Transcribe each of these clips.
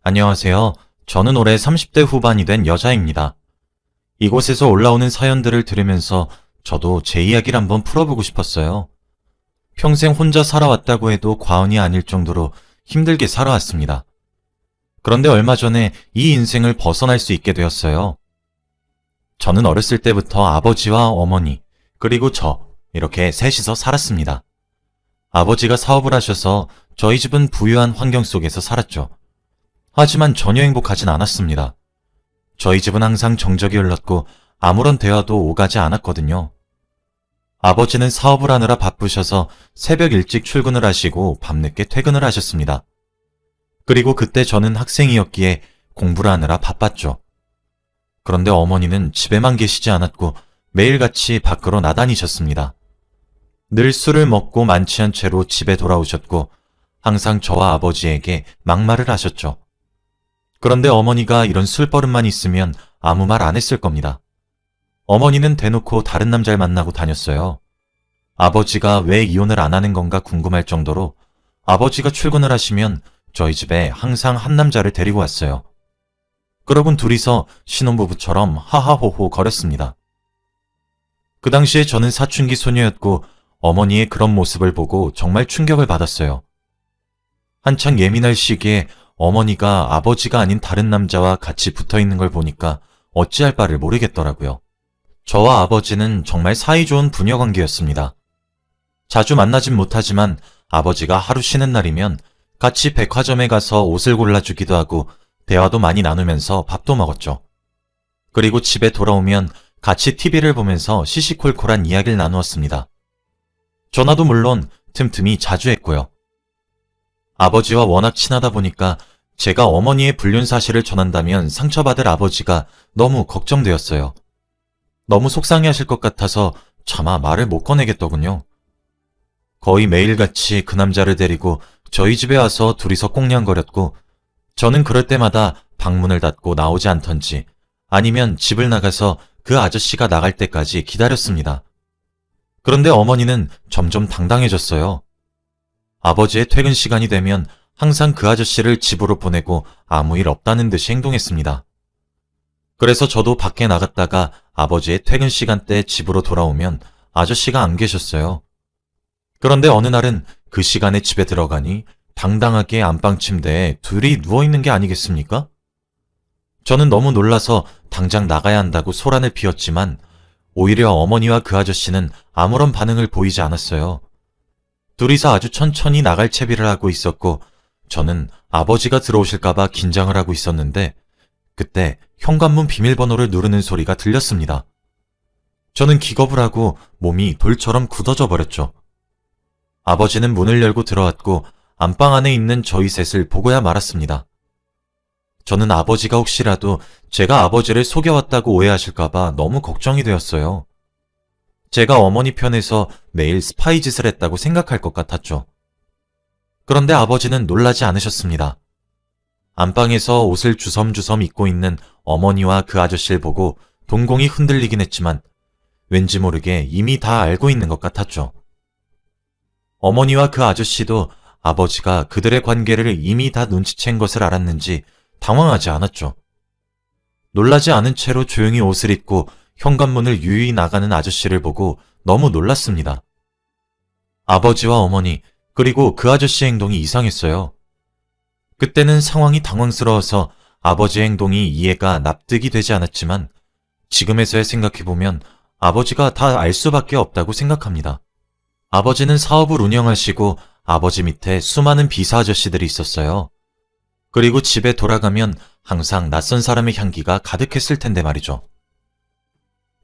안녕하세요. 저는 올해 30대 후반이 된 여자입니다. 이곳에서 올라오는 사연들을 들으면서 저도 제 이야기를 한번 풀어보고 싶었어요. 평생 혼자 살아왔다고 해도 과언이 아닐 정도로 힘들게 살아왔습니다. 그런데 얼마 전에 이 인생을 벗어날 수 있게 되었어요. 저는 어렸을 때부터 아버지와 어머니, 그리고 이렇게 셋이서 살았습니다. 아버지가 사업을 하셔서 저희 집은 부유한 환경 속에서 살았죠. 하지만 전혀 행복하진 않았습니다. 저희 집은 항상 정적이 흘렀고 아무런 대화도 오가지 않았거든요. 아버지는 사업을 하느라 바쁘셔서 새벽 일찍 출근을 하시고 밤늦게 퇴근을 하셨습니다. 그리고 그때 저는 학생이었기에 공부를 하느라 바빴죠. 그런데 어머니는 집에만 계시지 않았고 매일같이 밖으로 나다니셨습니다. 늘 술을 먹고 만취한 채로 집에 돌아오셨고 항상 저와 아버지에게 막말을 하셨죠. 그런데 어머니가 이런 술버릇만 있으면 아무 말 안 했을 겁니다. 어머니는 대놓고 다른 남자를 만나고 다녔어요. 아버지가 왜 이혼을 안 하는 건가 궁금할 정도로 아버지가 출근을 하시면 저희 집에 항상 한 남자를 데리고 왔어요. 그러곤 둘이서 신혼부부처럼 하하호호 거렸습니다. 그 당시에 저는 사춘기 소녀였고 어머니의 그런 모습을 보고 정말 충격을 받았어요. 한창 예민할 시기에 어머니가 아버지가 아닌 다른 남자와 같이 붙어 있는 걸 보니까 어찌할 바를 모르겠더라고요. 저와 아버지는 정말 사이좋은 부녀 관계였습니다. 자주 만나진 못하지만 아버지가 하루 쉬는 날이면 같이 백화점에 가서 옷을 골라주기도 하고 대화도 많이 나누면서 밥도 먹었죠. 그리고 집에 돌아오면 같이 TV를 보면서 시시콜콜한 이야기를 나누었습니다. 전화도 물론 틈틈이 자주 했고요. 아버지와 워낙 친하다 보니까 제가 어머니의 불륜 사실을 전한다면 상처받을 아버지가 너무 걱정되었어요. 너무 속상해하실 것 같아서 차마 말을 못 꺼내겠더군요. 거의 매일같이 그 남자를 데리고 저희 집에 와서 둘이서 꽁냥거렸고 저는 그럴 때마다 방문을 닫고 나오지 않던지 아니면 집을 나가서 그 아저씨가 나갈 때까지 기다렸습니다. 그런데 어머니는 점점 당당해졌어요. 아버지의 퇴근 시간이 되면 항상 그 아저씨를 집으로 보내고 아무 일 없다는 듯이 행동했습니다. 그래서 저도 밖에 나갔다가 아버지의 퇴근 시간대 집으로 돌아오면 아저씨가 안 계셨어요. 그런데 어느 날은 그 시간에 집에 들어가니 당당하게 안방 침대에 둘이 누워있는 게 아니겠습니까? 저는 너무 놀라서 당장 나가야 한다고 소란을 피웠지만 오히려 어머니와 그 아저씨는 아무런 반응을 보이지 않았어요. 둘이서 아주 천천히 나갈 채비를 하고 있었고 저는 아버지가 들어오실까봐 긴장을 하고 있었는데 그때 현관문 비밀번호를 누르는 소리가 들렸습니다. 저는 기겁을 하고 몸이 돌처럼 굳어져 버렸죠. 아버지는 문을 열고 들어왔고 안방 안에 있는 저희 셋을 보고야 말았습니다. 저는 아버지가 혹시라도 제가 아버지를 속여왔다고 오해하실까봐 너무 걱정이 되었어요. 제가 어머니 편에서 매일 스파이 짓을 했다고 생각할 것 같았죠. 그런데 아버지는 놀라지 않으셨습니다. 안방에서 옷을 주섬주섬 입고 있는 어머니와 그 아저씨를 보고 동공이 흔들리긴 했지만 왠지 모르게 이미 다 알고 있는 것 같았죠. 어머니와 그 아저씨도 아버지가 그들의 관계를 이미 다 눈치챈 것을 알았는지 당황하지 않았죠. 놀라지 않은 채로 조용히 옷을 입고 현관문을 유유히 나가는 아저씨를 보고 너무 놀랐습니다. 아버지와 어머니 그리고 그 아저씨의 행동이 이상했어요. 그때는 상황이 당황스러워서 아버지의 행동이 이해가 납득이 되지 않았지만 지금에서야 생각해보면 아버지가 다 알 수밖에 없다고 생각합니다. 아버지는 사업을 운영하시고 아버지 밑에 수많은 비서 아저씨들이 있었어요. 그리고 집에 돌아가면 항상 낯선 사람의 향기가 가득했을 텐데 말이죠.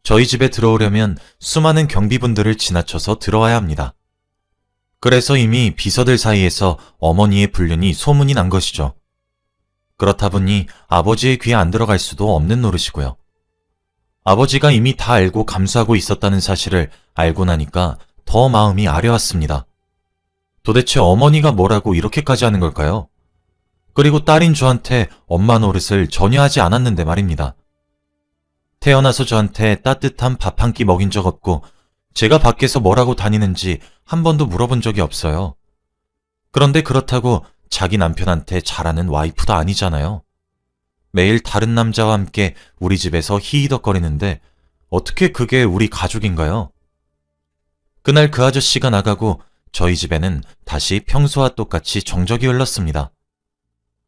저희 집에 들어오려면 수많은 경비분들을 지나쳐서 들어와야 합니다. 그래서 이미 비서들 사이에서 어머니의 불륜이 소문이 난 것이죠. 그렇다 보니 아버지의 귀에 안 들어갈 수도 없는 노릇이고요. 아버지가 이미 다 알고 감수하고 있었다는 사실을 알고 나니까 더 마음이 아려왔습니다. 도대체 어머니가 뭐라고 이렇게까지 하는 걸까요? 그리고 딸인 저한테 엄마 노릇을 전혀 하지 않았는데 말입니다. 태어나서 저한테 따뜻한 밥 한 끼 먹인 적 없고 제가 밖에서 뭐라고 다니는지 한 번도 물어본 적이 없어요. 그런데 그렇다고 자기 남편한테 잘하는 와이프도 아니잖아요. 매일 다른 남자와 함께 우리 집에서 히히덕거리는데 어떻게 그게 우리 가족인가요? 그날 그 아저씨가 나가고 저희 집에는 다시 평소와 똑같이 정적이 흘렀습니다.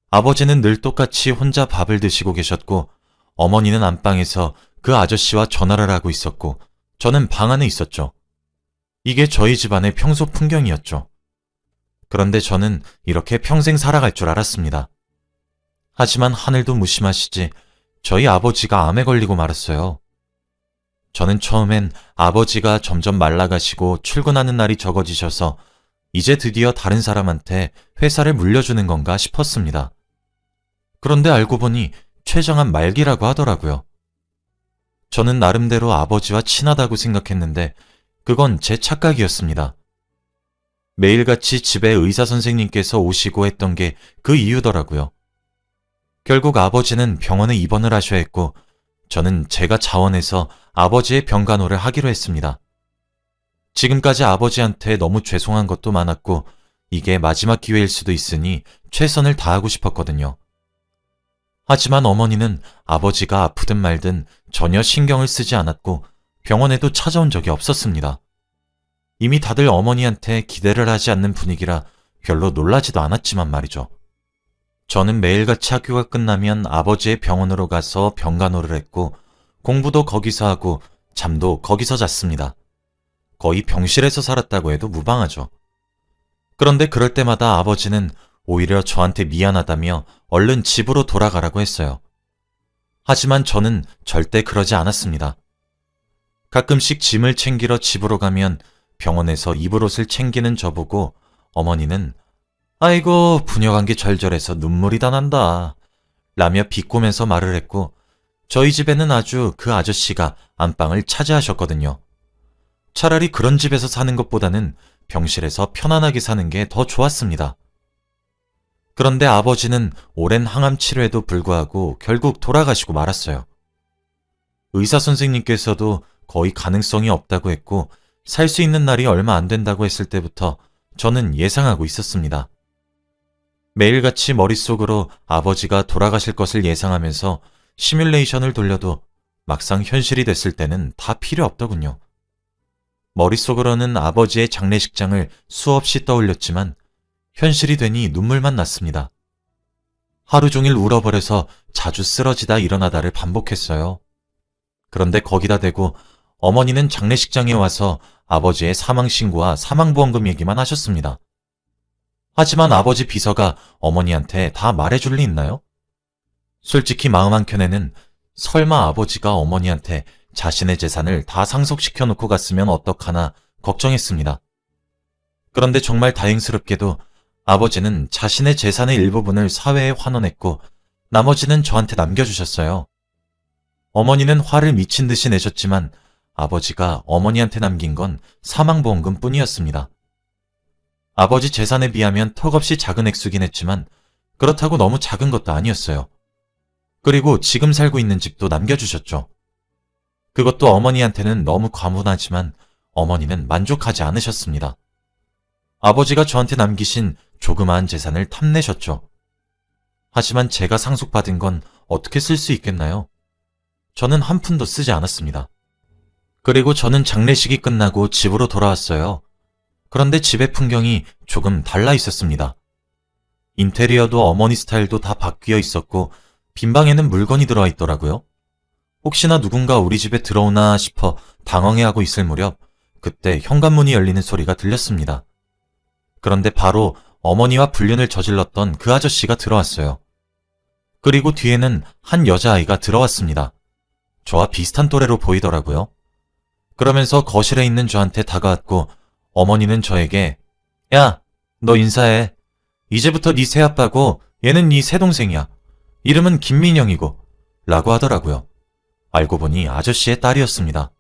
아버지는 늘 똑같이 혼자 밥을 드시고 계셨고 어머니는 안방에서 그 아저씨와 전화를 하고 있었고 저는 방 안에 있었죠. 이게 저희 집안의 평소 풍경이었죠. 그런데 저는 이렇게 평생 살아갈 줄 알았습니다. 하지만 하늘도 무심하시지 저희 아버지가 암에 걸리고 말았어요. 저는 처음엔 아버지가 점점 말라가시고 출근하는 날이 적어지셔서 이제 드디어 다른 사람한테 회사를 물려주는 건가 싶었습니다. 그런데 알고 보니 최정한 말기라고 하더라고요. 저는 나름대로 아버지와 친하다고 생각했는데 그건 제 착각이었습니다. 매일같이 집에 의사 선생님께서 오시고 했던 게 그 이유더라고요. 결국 아버지는 병원에 입원을 하셔야 했고 저는 제가 자원해서 아버지의 병간호를 하기로 했습니다. 지금까지 아버지한테 너무 죄송한 것도 많았고 이게 마지막 기회일 수도 있으니 최선을 다하고 싶었거든요. 하지만 어머니는 아버지가 아프든 말든 전혀 신경을 쓰지 않았고 병원에도 찾아온 적이 없었습니다. 이미 다들 어머니한테 기대를 하지 않는 분위기라 별로 놀라지도 않았지만 말이죠. 저는 매일같이 학교가 끝나면 아버지의 병원으로 가서 병간호를 했고 공부도 거기서 하고 잠도 거기서 잤습니다. 거의 병실에서 살았다고 해도 무방하죠. 그런데 그럴 때마다 아버지는 오히려 저한테 미안하다며 얼른 집으로 돌아가라고 했어요. 하지만 저는 절대 그러지 않았습니다. 가끔씩 짐을 챙기러 집으로 가면 병원에서 입을 옷을 챙기는 저보고 어머니는 아이고 부녀간 게 절절해서 눈물이 다 난다 라며 비꼬면서 말을 했고 저희 집에는 아주 그 아저씨가 안방을 차지하셨거든요. 차라리 그런 집에서 사는 것보다는 병실에서 편안하게 사는 게 더 좋았습니다. 그런데 아버지는 오랜 항암 치료에도 불구하고 결국 돌아가시고 말았어요. 의사 선생님께서도 거의 가능성이 없다고 했고 살 수 있는 날이 얼마 안 된다고 했을 때부터 저는 예상하고 있었습니다. 매일같이 머릿속으로 아버지가 돌아가실 것을 예상하면서 시뮬레이션을 돌려도 막상 현실이 됐을 때는 다 필요 없더군요. 머릿속으로는 아버지의 장례식장을 수없이 떠올렸지만 현실이 되니 눈물만 났습니다. 하루 종일 울어버려서 자주 쓰러지다 일어나다를 반복했어요. 그런데 거기다 대고 어머니는 장례식장에 와서 아버지의 사망신고와 사망보험금 얘기만 하셨습니다. 하지만 아버지 비서가 어머니한테 다 말해줄 리 있나요? 솔직히 마음 한켠에는 설마 아버지가 어머니한테 자신의 재산을 다 상속시켜 놓고 갔으면 어떡하나 걱정했습니다. 그런데 정말 다행스럽게도 아버지는 자신의 재산의 일부분을 사회에 환원했고 나머지는 저한테 남겨주셨어요. 어머니는 화를 미친 듯이 내셨지만 아버지가 어머니한테 남긴 건 사망보험금 뿐이었습니다. 아버지 재산에 비하면 턱없이 작은 액수긴 했지만 그렇다고 너무 작은 것도 아니었어요. 그리고 지금 살고 있는 집도 남겨주셨죠. 그것도 어머니한테는 너무 과분하지만 어머니는 만족하지 않으셨습니다. 아버지가 저한테 남기신 조그마한 재산을 탐내셨죠. 하지만 제가 상속받은 건 어떻게 쓸 수 있겠나요? 저는 한 푼도 쓰지 않았습니다. 그리고 저는 장례식이 끝나고 집으로 돌아왔어요. 그런데 집의 풍경이 조금 달라 있었습니다. 인테리어도 어머니 스타일도 다 바뀌어 있었고 빈방에는 물건이 들어와 있더라고요. 혹시나 누군가 우리 집에 들어오나 싶어 당황해하고 있을 무렵 그때 현관문이 열리는 소리가 들렸습니다. 그런데 바로 어머니와 불륜을 저질렀던 그 아저씨가 들어왔어요. 그리고 뒤에는 한 여자아이가 들어왔습니다. 저와 비슷한 또래로 보이더라고요. 그러면서 거실에 있는 저한테 다가왔고 어머니는 저에게 야, 너 인사해. 이제부터 네 새아빠고 얘는 네 새동생이야. 이름은 김민영이고 라고 하더라고요. 알고 보니 아저씨의 딸이었습니다.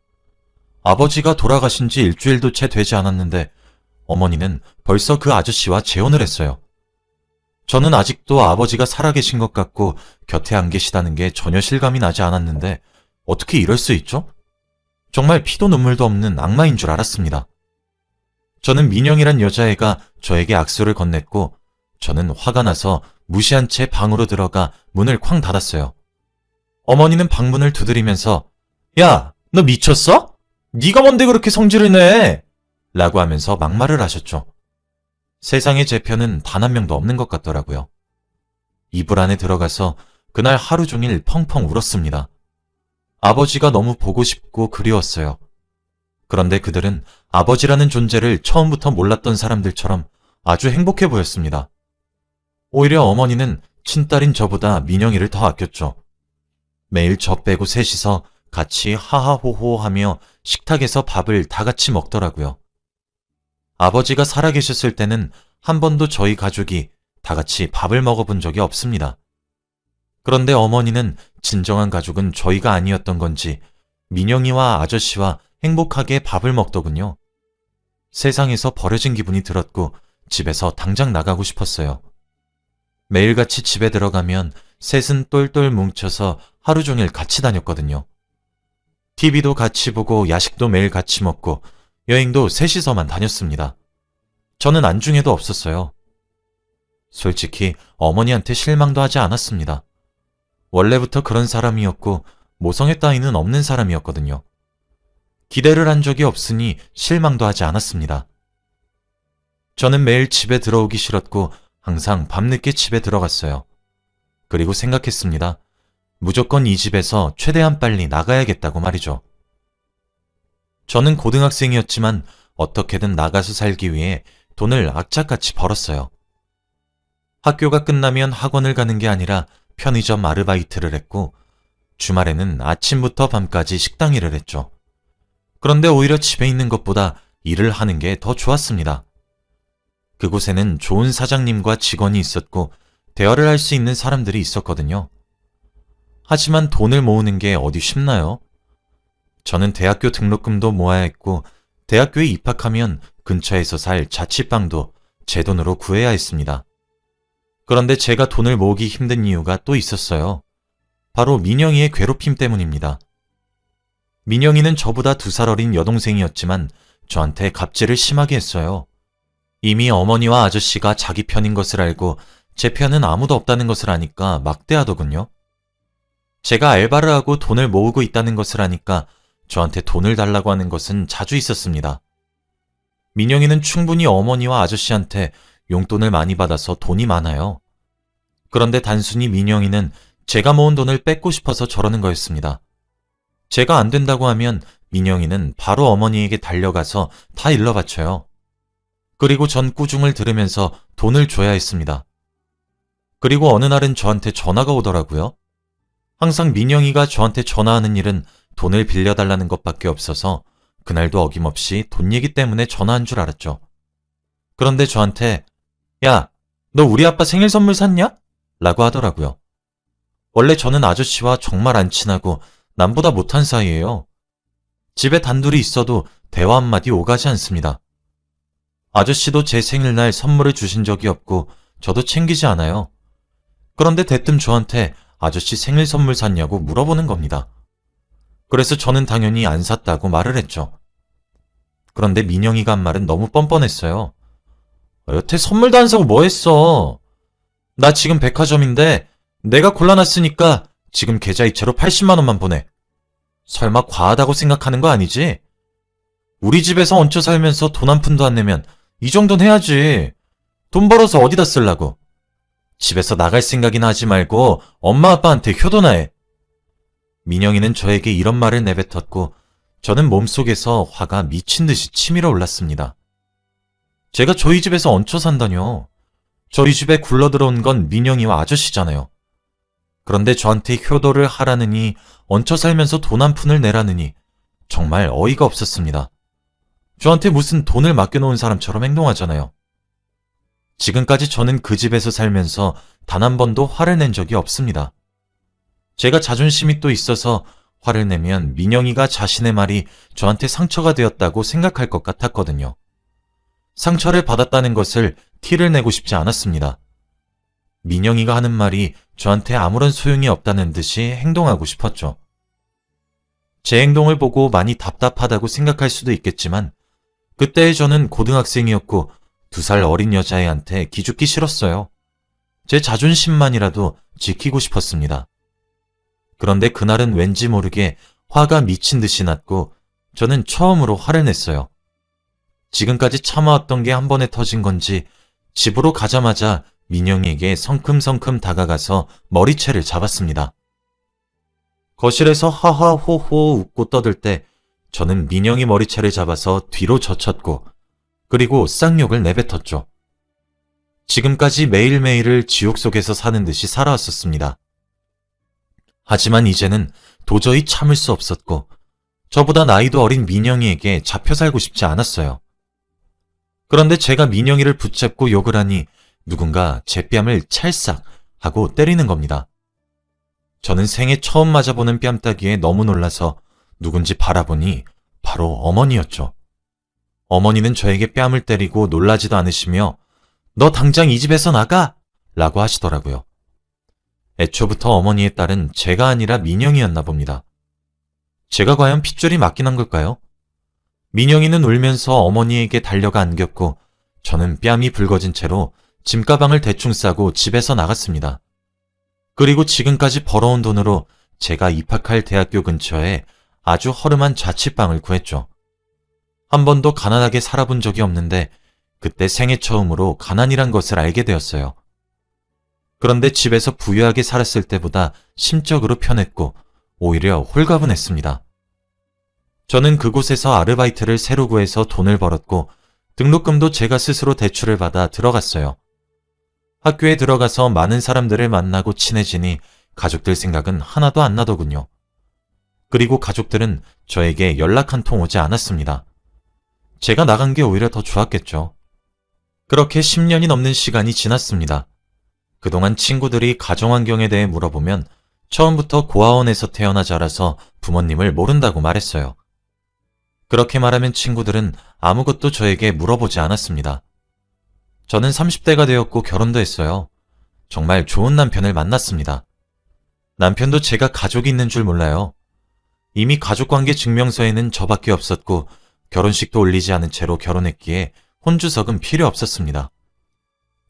아버지가 돌아가신 지 일주일도 채 되지 않았는데 어머니는 벌써 그 아저씨와 재혼을 했어요. 저는 아직도 아버지가 살아계신 것 같고 곁에 안 계시다는 게 전혀 실감이 나지 않았는데 어떻게 이럴 수 있죠? 정말 피도 눈물도 없는 악마인 줄 알았습니다. 저는 민영이란 여자애가 저에게 악수를 건넸고 저는 화가 나서 무시한 채 방으로 들어가 문을 쾅 닫았어요. 어머니는 방문을 두드리면서 야, 너 미쳤어? 네가 뭔데 그렇게 성질을 내? 라고 하면서 막말을 하셨죠. 세상에 제 편은 단 한 명도 없는 것 같더라고요. 이불 안에 들어가서 그날 하루 종일 펑펑 울었습니다. 아버지가 너무 보고 싶고 그리웠어요. 그런데 그들은 아버지라는 존재를 처음부터 몰랐던 사람들처럼 아주 행복해 보였습니다. 오히려 어머니는 친딸인 저보다 민영이를 더 아꼈죠. 매일 저 빼고 셋이서 같이 하하호호 하며 식탁에서 밥을 다 같이 먹더라고요. 아버지가 살아계셨을 때는 한 번도 저희 가족이 다 같이 밥을 먹어본 적이 없습니다. 그런데 어머니는 진정한 가족은 저희가 아니었던 건지 민영이와 아저씨와 행복하게 밥을 먹더군요. 세상에서 버려진 기분이 들었고 집에서 당장 나가고 싶었어요. 매일같이 집에 들어가면 셋은 똘똘 뭉쳐서 하루 종일 같이 다녔거든요. TV도 같이 보고 야식도 매일 같이 먹고 여행도 셋이서만 다녔습니다. 저는 안중에도 없었어요. 솔직히 어머니한테 실망도 하지 않았습니다. 원래부터 그런 사람이었고 모성애 따위는 없는 사람이었거든요. 기대를 한 적이 없으니 실망도 하지 않았습니다. 저는 매일 집에 들어오기 싫었고 항상 밤늦게 집에 들어갔어요. 그리고 생각했습니다. 무조건 이 집에서 최대한 빨리 나가야겠다고 말이죠. 저는 고등학생이었지만 어떻게든 나가서 살기 위해 돈을 악착같이 벌었어요. 학교가 끝나면 학원을 가는 게 아니라 편의점 아르바이트를 했고 주말에는 아침부터 밤까지 식당 일을 했죠. 그런데 오히려 집에 있는 것보다 일을 하는 게 더 좋았습니다. 그곳에는 좋은 사장님과 직원이 있었고 대화를 할 수 있는 사람들이 있었거든요. 하지만 돈을 모으는 게 어디 쉽나요? 저는 대학교 등록금도 모아야 했고 대학교에 입학하면 근처에서 살 자취방도 제 돈으로 구해야 했습니다. 그런데 제가 돈을 모으기 힘든 이유가 또 있었어요. 바로 민영이의 괴롭힘 때문입니다. 민영이는 저보다 2살 어린 여동생이었지만 저한테 갑질을 심하게 했어요. 이미 어머니와 아저씨가 자기 편인 것을 알고 제 편은 아무도 없다는 것을 아니까 막대하더군요. 제가 알바를 하고 돈을 모으고 있다는 것을 아니까 저한테 돈을 달라고 하는 것은 자주 있었습니다. 민영이는 충분히 어머니와 아저씨한테 용돈을 많이 받아서 돈이 많아요. 그런데 단순히 민영이는 제가 모은 돈을 뺏고 싶어서 저러는 거였습니다. 제가 안 된다고 하면 민영이는 바로 어머니에게 달려가서 다 일러 바쳐요. 그리고 전 꾸중을 들으면서 돈을 줘야 했습니다. 그리고 어느 날은 저한테 전화가 오더라고요. 항상 민영이가 저한테 전화하는 일은 돈을 빌려달라는 것밖에 없어서 그날도 어김없이 돈 얘기 때문에 전화한 줄 알았죠. 그런데 저한테 야, 너 우리 아빠 생일 선물 샀냐? 라고 하더라고요. 원래 저는 아저씨와 정말 안 친하고 남보다 못한 사이예요. 집에 단둘이 있어도 대화 한마디 오가지 않습니다. 아저씨도 제 생일날 선물을 주신 적이 없고 저도 챙기지 않아요. 그런데 대뜸 저한테 아저씨 생일 선물 샀냐고 물어보는 겁니다. 그래서 저는 당연히 안 샀다고 말을 했죠. 그런데 민영이가 한 말은 너무 뻔뻔했어요. 여태 선물도 안 사고 뭐 했어? 나 지금 백화점인데 내가 골라놨으니까 지금 계좌이체로 80만 원만 보내. 설마 과하다고 생각하는 거 아니지? 우리 집에서 얹혀 살면서 돈 한 푼도 안 내면 이 정도는 해야지. 돈 벌어서 어디다 쓰려고. 집에서 나갈 생각이나 하지 말고 엄마 아빠한테 효도나 해. 민영이는 저에게 이런 말을 내뱉었고 저는 몸속에서 화가 미친 듯이 치밀어 올랐습니다. 제가 저희 집에서 얹혀 산다뇨. 저희 집에 굴러들어온 건 민영이와 아저씨잖아요. 그런데 저한테 효도를 하라느니 얹혀 살면서 돈 한 푼을 내라느니 정말 어이가 없었습니다. 저한테 무슨 돈을 맡겨놓은 사람처럼 행동하잖아요. 지금까지 저는 그 집에서 살면서 단 한 번도 화를 낸 적이 없습니다. 제가 자존심이 또 있어서 화를 내면 민영이가 자신의 말이 저한테 상처가 되었다고 생각할 것 같았거든요. 상처를 받았다는 것을 티를 내고 싶지 않았습니다. 민영이가 하는 말이 저한테 아무런 소용이 없다는 듯이 행동하고 싶었죠. 제 행동을 보고 많이 답답하다고 생각할 수도 있겠지만 그때의 저는 고등학생이었고 2살 어린 여자애한테 기죽기 싫었어요. 제 자존심만이라도 지키고 싶었습니다. 그런데 그날은 왠지 모르게 화가 미친 듯이 났고 저는 처음으로 화를 냈어요. 지금까지 참아왔던 게 한 번에 터진 건지 집으로 가자마자 민영이에게 성큼성큼 다가가서 머리채를 잡았습니다. 거실에서 하하호호 웃고 떠들 때 저는 민영이 머리채를 잡아서 뒤로 젖혔고 그리고 쌍욕을 내뱉었죠. 지금까지 매일매일을 지옥 속에서 사는 듯이 살아왔었습니다. 하지만 이제는 도저히 참을 수 없었고 저보다 나이도 어린 민영이에게 잡혀 살고 싶지 않았어요. 그런데 제가 민영이를 붙잡고 욕을 하니 누군가 제 뺨을 찰싹 하고 때리는 겁니다. 저는 생애 처음 맞아보는 뺨따기에 너무 놀라서 누군지 바라보니 바로 어머니였죠. 어머니는 저에게 뺨을 때리고 놀라지도 않으시며 너 당장 이 집에서 나가! 라고 하시더라고요. 애초부터 어머니의 딸은 제가 아니라 민영이었나 봅니다. 제가 과연 핏줄이 맞긴 한 걸까요? 민영이는 울면서 어머니에게 달려가 안겼고 저는 뺨이 붉어진 채로 짐가방을 대충 싸고 집에서 나갔습니다. 그리고 지금까지 벌어온 돈으로 제가 입학할 대학교 근처에 아주 허름한 자취방을 구했죠. 한 번도 가난하게 살아본 적이 없는데 그때 생애 처음으로 가난이란 것을 알게 되었어요. 그런데 집에서 부유하게 살았을 때보다 심적으로 편했고 오히려 홀가분했습니다. 저는 그곳에서 아르바이트를 새로 구해서 돈을 벌었고 등록금도 제가 스스로 대출을 받아 들어갔어요. 학교에 들어가서 많은 사람들을 만나고 친해지니 가족들 생각은 하나도 안 나더군요. 그리고 가족들은 저에게 연락 한 통 오지 않았습니다. 제가 나간 게 오히려 더 좋았겠죠. 그렇게 10년이 넘는 시간이 지났습니다. 그동안 친구들이 가정환경에 대해 물어보면 처음부터 고아원에서 태어나 자라서 부모님을 모른다고 말했어요. 그렇게 말하면 친구들은 아무것도 저에게 물어보지 않았습니다. 저는 30대가 되었고 결혼도 했어요. 정말 좋은 남편을 만났습니다. 남편도 제가 가족이 있는 줄 몰라요. 이미 가족관계 증명서에는 저밖에 없었고 결혼식도 올리지 않은 채로 결혼했기에 혼주석은 필요 없었습니다.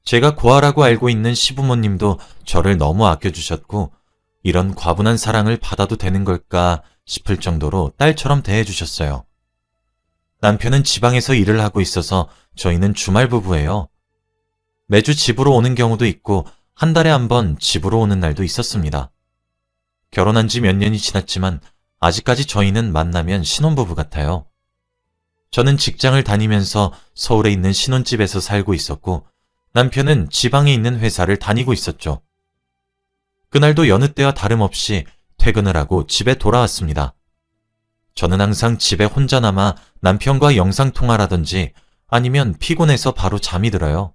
제가 고아라고 알고 있는 시부모님도 저를 너무 아껴주셨고 이런 과분한 사랑을 받아도 되는 걸까 싶을 정도로 딸처럼 대해주셨어요. 남편은 지방에서 일을 하고 있어서 저희는 주말 부부예요. 매주 집으로 오는 경우도 있고 한 달에 한 번 집으로 오는 날도 있었습니다. 결혼한 지 몇 년이 지났지만 아직까지 저희는 만나면 신혼부부 같아요. 저는 직장을 다니면서 서울에 있는 신혼집에서 살고 있었고 남편은 지방에 있는 회사를 다니고 있었죠. 그날도 여느 때와 다름없이 퇴근을 하고 집에 돌아왔습니다. 저는 항상 집에 혼자 남아 남편과 영상통화라든지 아니면 피곤해서 바로 잠이 들어요.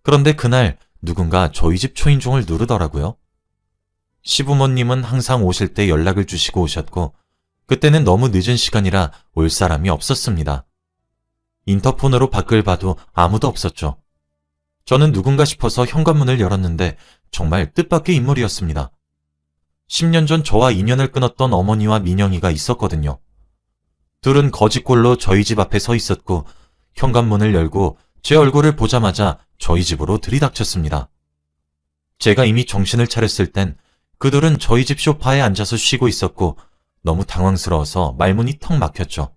그런데 그날 누군가 저희 집 초인종을 누르더라고요. 시부모님은 항상 오실 때 연락을 주시고 오셨고 그때는 너무 늦은 시간이라 올 사람이 없었습니다. 인터폰으로 밖을 봐도 아무도 없었죠. 저는 누군가 싶어서 현관문을 열었는데 정말 뜻밖의 인물이었습니다. 10년 전 저와 인연을 끊었던 어머니와 민영이가 있었거든요. 둘은 거짓골로 저희 집 앞에 서 있었고 현관문을 열고 제 얼굴을 보자마자 저희 집으로 들이닥쳤습니다. 제가 이미 정신을 차렸을 땐 그들은 저희 집 소파에 앉아서 쉬고 있었고 너무 당황스러워서 말문이 턱 막혔죠.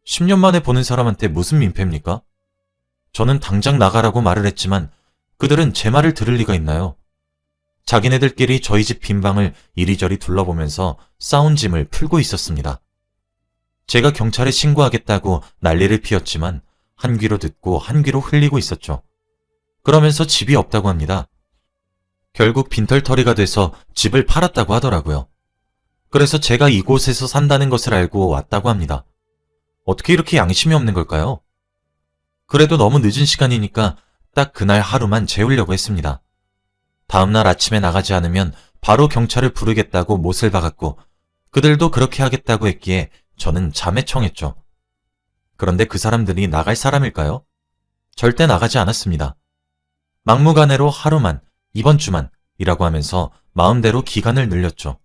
10년 만에 보는 사람한테 무슨 민폐입니까? 저는 당장 나가라고 말을 했지만 그들은 제 말을 들을 리가 있나요? 자기네들끼리 저희 집 빈방을 이리저리 둘러보면서 싸운 짐을 풀고 있었습니다. 제가 경찰에 신고하겠다고 난리를 피웠지만 한 귀로 듣고 한 귀로 흘리고 있었죠. 그러면서 집이 없다고 합니다. 결국 빈털터리가 돼서 집을 팔았다고 하더라고요. 그래서 제가 이곳에서 산다는 것을 알고 왔다고 합니다. 어떻게 이렇게 양심이 없는 걸까요? 그래도 너무 늦은 시간이니까 딱 그날 하루만 재우려고 했습니다. 다음날 아침에 나가지 않으면 바로 경찰을 부르겠다고 못을 박았고 그들도 그렇게 하겠다고 했기에 저는 잠에 청했죠. 그런데 그 사람들이 나갈 사람일까요? 절대 나가지 않았습니다. 막무가내로 하루만, 이번 주만 이라고 하면서 마음대로 기간을 늘렸죠.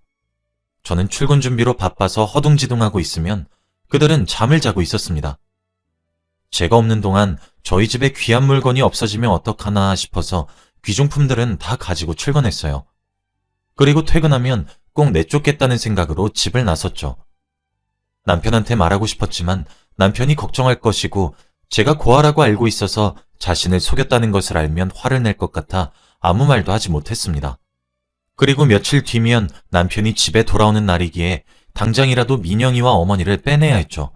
저는 출근 준비로 바빠서 허둥지둥하고 있으면 그들은 잠을 자고 있었습니다. 제가 없는 동안 저희 집에 귀한 물건이 없어지면 어떡하나 싶어서 귀중품들은 다 가지고 출근했어요. 그리고 퇴근하면 꼭 내쫓겠다는 생각으로 집을 나섰죠. 남편한테 말하고 싶었지만 남편이 걱정할 것이고 제가 고아라고 알고 있어서 자신을 속였다는 것을 알면 화를 낼 것 같아 아무 말도 하지 못했습니다. 그리고 며칠 뒤면 남편이 집에 돌아오는 날이기에 당장이라도 민영이와 어머니를 빼내야 했죠.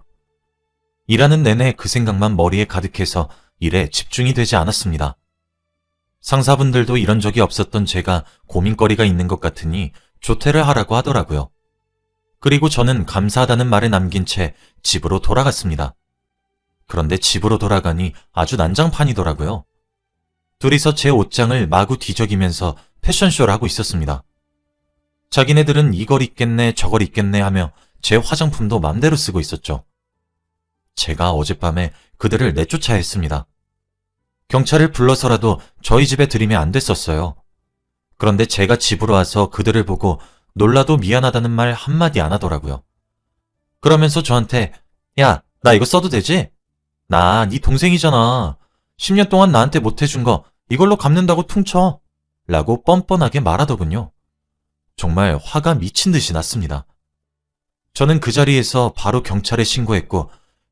일하는 내내 그 생각만 머리에 가득해서 일에 집중이 되지 않았습니다. 상사분들도 이런 적이 없었던 제가 고민거리가 있는 것 같으니 조퇴를 하라고 하더라고요. 그리고 저는 감사하다는 말을 남긴 채 집으로 돌아갔습니다. 그런데 집으로 돌아가니 아주 난장판이더라고요. 둘이서 제 옷장을 마구 뒤적이면서 패션쇼를 하고 있었습니다. 자기네들은 이걸 입겠네 저걸 입겠네 하며 제 화장품도 맘대로 쓰고 있었죠. 제가 어젯밤에 그들을 내쫓아야 했습니다. 경찰을 불러서라도 저희 집에 들이면 안 됐었어요. 그런데 제가 집으로 와서 그들을 보고 놀라도 미안하다는 말 한마디 안 하더라고요. 그러면서 저한테 야, 나 이거 써도 되지? 나 네 동생이잖아. 10년 동안 나한테 못해준 거 이걸로 갚는다고 퉁쳐. 라고 뻔뻔하게 말하더군요. 정말 화가 미친 듯이 났습니다. 저는 그 자리에서 바로 경찰에 신고했고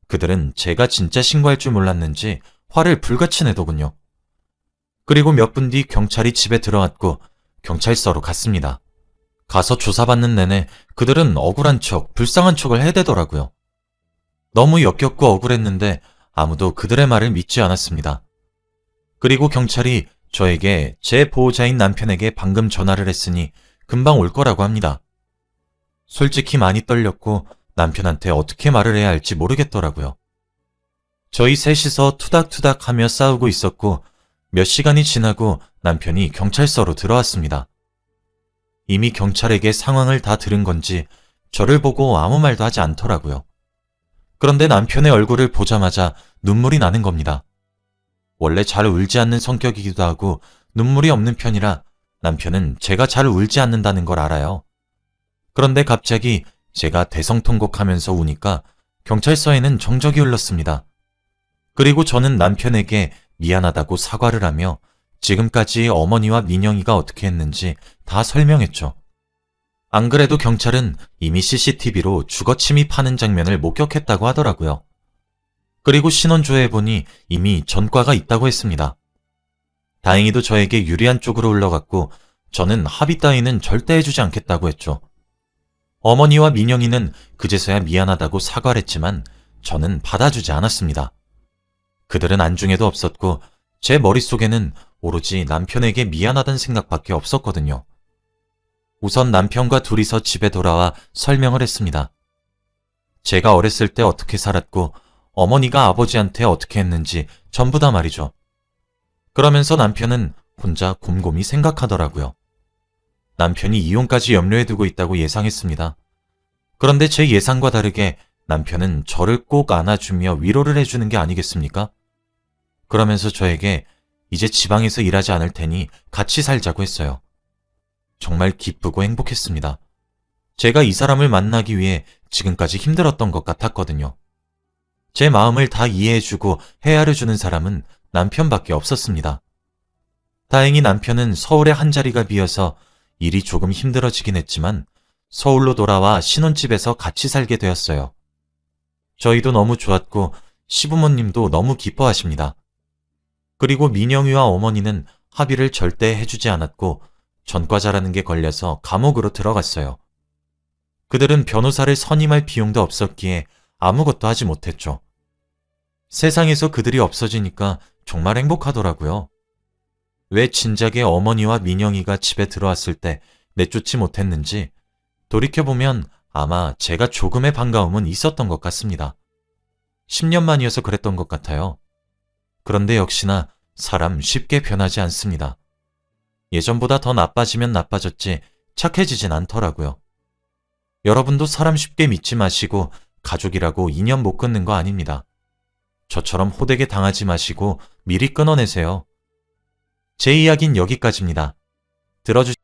그들은 제가 진짜 신고할 줄 몰랐는지 화를 불같이 내더군요. 그리고 몇 분 뒤 경찰이 집에 들어왔고 경찰서로 갔습니다. 가서 조사받는 내내 그들은 억울한 척, 불쌍한 척을 해대더라고요. 너무 역겹고 억울했는데 아무도 그들의 말을 믿지 않았습니다. 그리고 경찰이 저에게 제 보호자인 남편에게 방금 전화를 했으니 금방 올 거라고 합니다. 솔직히 많이 떨렸고 남편한테 어떻게 말을 해야 할지 모르겠더라고요. 저희 셋이서 투닥투닥 하며 싸우고 있었고 몇 시간이 지나고 남편이 경찰서로 들어왔습니다. 이미 경찰에게 상황을 다 들은 건지 저를 보고 아무 말도 하지 않더라고요. 그런데 남편의 얼굴을 보자마자 눈물이 나는 겁니다. 원래 잘 울지 않는 성격이기도 하고 눈물이 없는 편이라 남편은 제가 잘 울지 않는다는 걸 알아요. 그런데 갑자기 제가 대성통곡하면서 우니까 경찰서에는 정적이 흘렀습니다. 그리고 저는 남편에게 미안하다고 사과를 하며 지금까지 어머니와 민영이가 어떻게 했는지 다 설명했죠. 안 그래도 경찰은 이미 CCTV로 주거 침입하는 장면을 목격했다고 하더라고요. 그리고 신원조회해 보니 이미 전과가 있다고 했습니다. 다행히도 저에게 유리한 쪽으로 흘러갔고 저는 합의 따위는 절대 해주지 않겠다고 했죠. 어머니와 민영이는 그제서야 미안하다고 사과를 했지만 저는 받아주지 않았습니다. 그들은 안중에도 없었고 제 머릿속에는 오로지 남편에게 미안하다는 생각밖에 없었거든요. 우선 남편과 둘이서 집에 돌아와 설명을 했습니다. 제가 어렸을 때 어떻게 살았고 어머니가 아버지한테 어떻게 했는지 전부 다 말이죠. 그러면서 남편은 혼자 곰곰이 생각하더라고요. 남편이 이혼까지 염려해 두고 있다고 예상했습니다. 그런데 제 예상과 다르게 남편은 저를 꼭 안아주며 위로를 해주는 게 아니겠습니까? 그러면서 저에게 이제 지방에서 일하지 않을 테니 같이 살자고 했어요. 정말 기쁘고 행복했습니다. 제가 이 사람을 만나기 위해 지금까지 힘들었던 것 같았거든요. 제 마음을 다 이해해주고 헤아려주는 사람은 남편밖에 없었습니다. 다행히 남편은 서울에 한 자리가 비어서 일이 조금 힘들어지긴 했지만 서울로 돌아와 신혼집에서 같이 살게 되었어요. 저희도 너무 좋았고 시부모님도 너무 기뻐하십니다. 그리고 민영이와 어머니는 합의를 절대 해주지 않았고 전과자라는 게 걸려서 감옥으로 들어갔어요. 그들은 변호사를 선임할 비용도 없었기에 아무것도 하지 못했죠. 세상에서 그들이 없어지니까 정말 행복하더라고요. 왜 진작에 어머니와 민영이가 집에 들어왔을 때 내쫓지 못했는지 돌이켜보면 아마 제가 조금의 반가움은 있었던 것 같습니다. 10년 만이어서 그랬던 것 같아요. 그런데 역시나 사람 쉽게 변하지 않습니다. 예전보다 더 나빠지면 나빠졌지 착해지진 않더라고요. 여러분도 사람 쉽게 믿지 마시고 가족이라고 인연 못 끊는 거 아닙니다. 저처럼 호되게 당하지 마시고 미리 끊어내세요. 제 이야기는 여기까지입니다. 들어주셔서